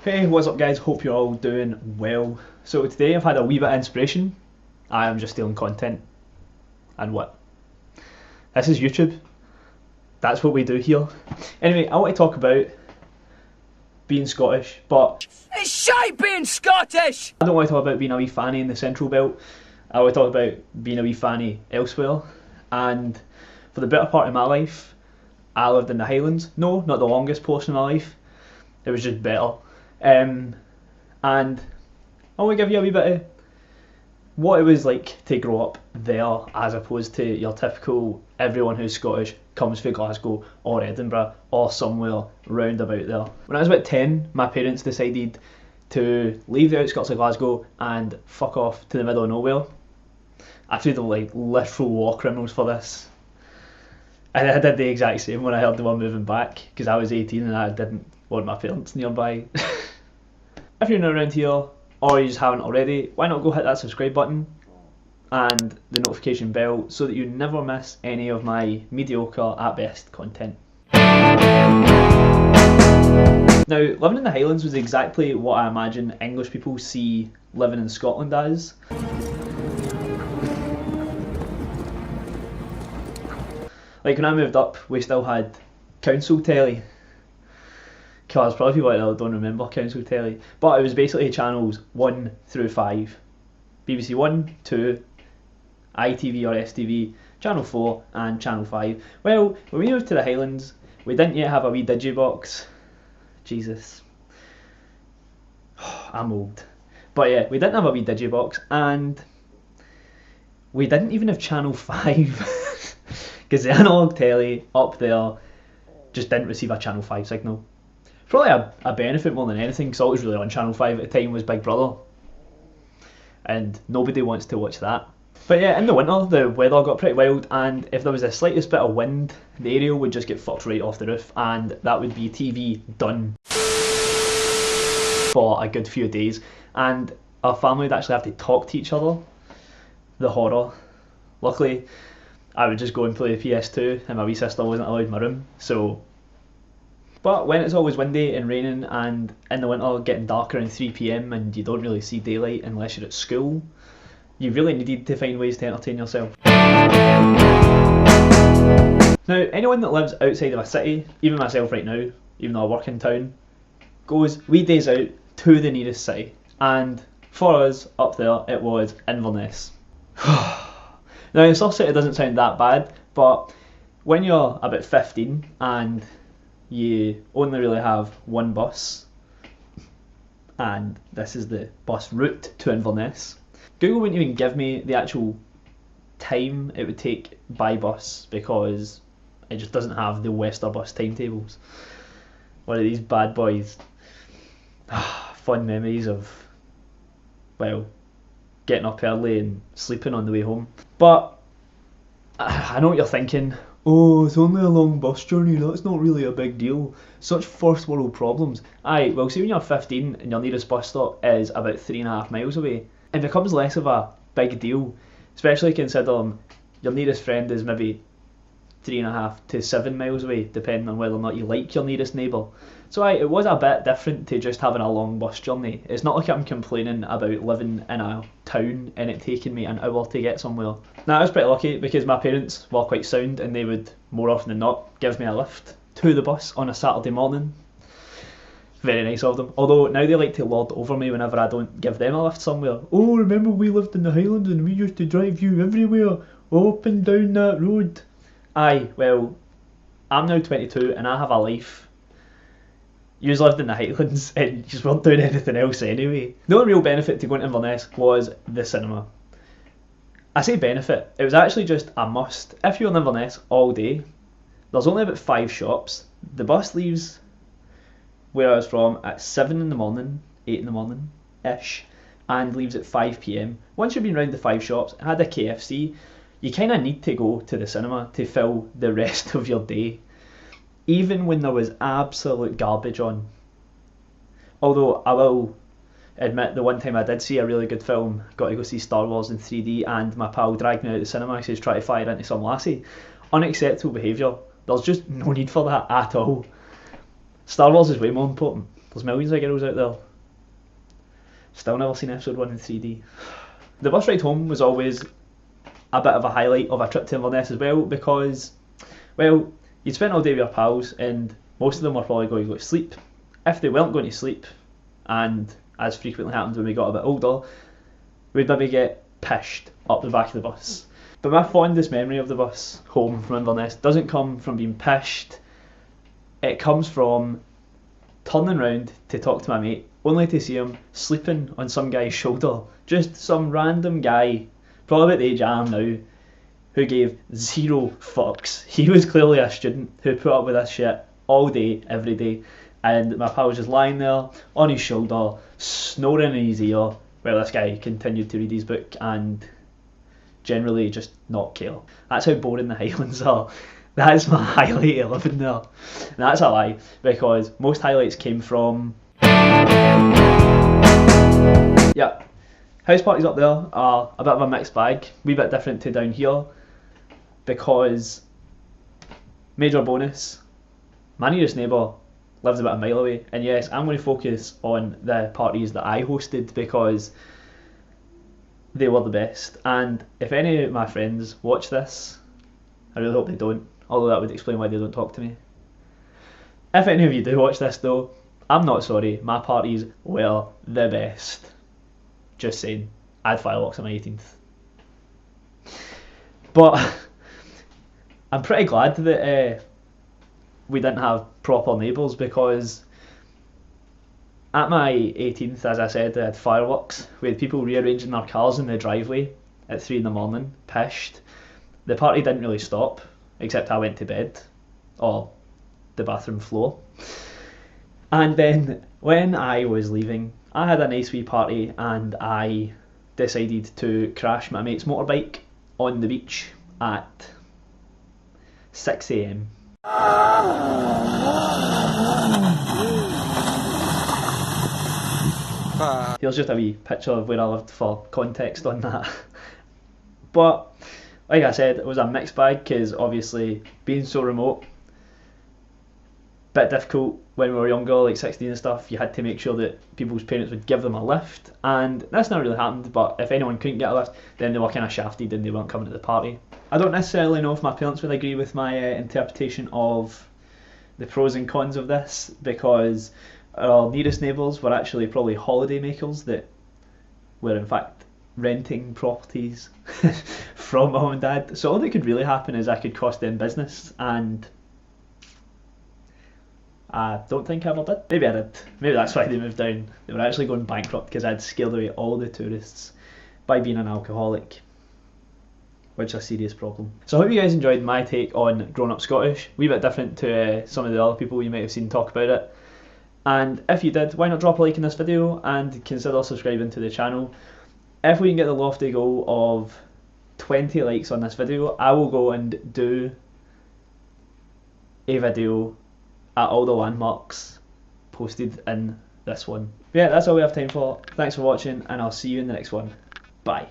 Hey, what's up guys? Hope you're all doing well. So today I've had a wee bit of inspiration. I am just stealing content. And what? This is YouTube. That's what we do here. Anyway, I want to talk about being Scottish, but It's shite being Scottish! I don't want to talk about being a wee fanny in the Central Belt. I want to talk about being a wee fanny elsewhere. And for the better part of my life, I lived in the Highlands. No, not the longest portion of my life. It was just better. And I want to give you a wee bit of what it was like to grow up there, as opposed to your typical everyone who's Scottish comes from Glasgow or Edinburgh or somewhere round about there. When I was about 10, my parents decided to leave the outskirts of Glasgow and fuck off to the middle of nowhere. I feel they're like literal war criminals for this. And I did the exact same when I heard they were moving back, because I was 18 and I didn't want my parents nearby. If you're new around here, or you just haven't already, why not go hit that subscribe button and the notification bell so that you never miss any of my mediocre at best content. Now, living in the Highlands was exactly what I imagine English people see living in Scotland as. Like when I moved up, we still had council telly. Because probably people out there don't remember council telly, but it was basically channels 1 through 5. BBC 1, 2, ITV or STV, Channel 4 and Channel 5. Well, when we moved to the Highlands, we didn't yet have a wee digibox. Jesus. I'm old. But yeah, we didn't have a wee digibox, and we didn't even have Channel 5. Because the analogue telly up there just didn't receive a Channel 5 signal. Probably a benefit more than anything, because all was really on Channel 5 at the time was Big Brother. And nobody wants to watch that. But yeah, in the winter the weather got pretty wild, and if there was the slightest bit of wind, the aerial would just get fucked right off the roof, and that would be TV done for a good few days. And our family would actually have to talk to each other. The horror. Luckily, I would just go and play the PS2, and my wee sister wasn't allowed in my room, so... But when it's always windy and raining, and in the winter getting darker around 3 PM and you don't really see daylight unless you're at school, you really needed to find ways to entertain yourself. Now, anyone that lives outside of a city, even myself right now, even though I work in town, goes weekdays out to the nearest city. And for us, up there, it was Inverness. Now, in South City doesn't sound that bad, but when you're about 15 and you only really have one bus, and this is the bus route to Inverness, Google wouldn't even give me the actual time it would take by bus, because it just doesn't have the Wester bus timetables. One of these bad boys. Fun memories of, well, getting up early and sleeping on the way home. But I know what you're thinking. Oh, it's only a long bus journey, that's not really a big deal. Such first world problems. Aye, well, see when you're 15 and your nearest bus stop is about 3.5 miles away, it becomes less of a big deal, especially considering your nearest friend is maybe 3.5 to 7 miles away, depending on whether or not you like your nearest neighbour. So aye, it was a bit different to just having a long bus journey. It's not like I'm complaining about living in a town and it taking me an hour to get somewhere. Now, I was pretty lucky because my parents were quite sound and they would, more often than not, give me a lift to the bus on a Saturday morning. Very nice of them. Although now they like to lord over me whenever I don't give them a lift somewhere. Oh, remember we lived in the Highlands and we used to drive you everywhere, up and down that road. Aye, well, I'm now 22 and I have a life. You lived in the Highlands and you just weren't doing anything else anyway. The only real benefit to going to Inverness was the cinema. I say benefit, it was actually just a must. If you're in Inverness all day, there's only about 5 shops. The bus leaves where I was from at 7 in the morning, 8 in the morning ish, and leaves at 5 PM. Once you've been round the 5 shops and had a KFC, you kind of need to go to the cinema to fill the rest of your day, even when there was absolute garbage on. Although I will admit, the one time I did see a really good film, got to go see Star Wars in 3D, and my pal dragged me out of the cinema because he was trying to fire into some lassie. Unacceptable behaviour. There's just no need for that at all. Star Wars is way more important. There's millions of girls out there. Still never seen episode 1 in 3D. The bus ride home was always a bit of a highlight of a trip to Inverness as well, because, well, you'd spent all day with your pals and most of them were probably going to go to sleep. If they weren't going to sleep, and as frequently happened when we got a bit older, we'd maybe get pished up the back of the bus. But my fondest memory of the bus home from Inverness doesn't come from being pished, it comes from turning round to talk to my mate, only to see him sleeping on some guy's shoulder. Just some random guy, probably at the age I am now, who gave zero fucks. He was clearly a student who put up with this shit all day, every day, and my pal was just lying there on his shoulder, snoring in his ear, while this guy continued to read his book and generally just not care. That's how boring the Highlands are. That's my highlight of living there. And that's a lie, because most highlights came from... Yeah, house parties up there are a bit of a mixed bag, wee bit different to down here, because, major bonus, my nearest neighbour lives about a mile away, and yes, I'm going to focus on the parties that I hosted because they were the best. And if any of my friends watch this, I really hope they don't, although that would explain why they don't talk to me. If any of you do watch this though, I'm not sorry, my parties were the best. Just saying, I had fireworks on my 18th. But I'm pretty glad that we didn't have proper neighbours, because at my 18th, as I said, I had fireworks. We had people rearranging their cars in the driveway at 3 in the morning, pished. The party didn't really stop, except I went to bed, or the bathroom floor. And then when I was leaving, I had a nice wee party and I decided to crash my mate's motorbike on the beach at 6 AM. Here's just a wee picture of where I lived for context on that. But like I said, it was a mixed bag, because obviously being so remote, bit difficult when we were younger, like 16 and stuff. You had to make sure that people's parents would give them a lift, and that's not really happened. But if anyone couldn't get a lift, then they were kind of shafted and they weren't coming to the party. I don't necessarily know if my parents would agree with my interpretation of the pros and cons of this, because our nearest neighbours were actually probably holiday makers that were in fact renting properties from mum and dad. So all that could really happen is I could cost them business, and I don't think I ever did. Maybe I did. Maybe that's why they moved down. They were actually going bankrupt because I'd scared away all the tourists by being an alcoholic, which is a serious problem. So I hope you guys enjoyed my take on Grown Up Scottish. A wee bit different to some of the other people you might have seen talk about it. And if you did, why not drop a like in this video and consider subscribing to the channel. If we can get the lofty goal of 20 likes on this video, I will go and do a video at all the landmarks posted in this one. But yeah, that's all we have time for. Thanks for watching, and I'll see you in the next one. Bye.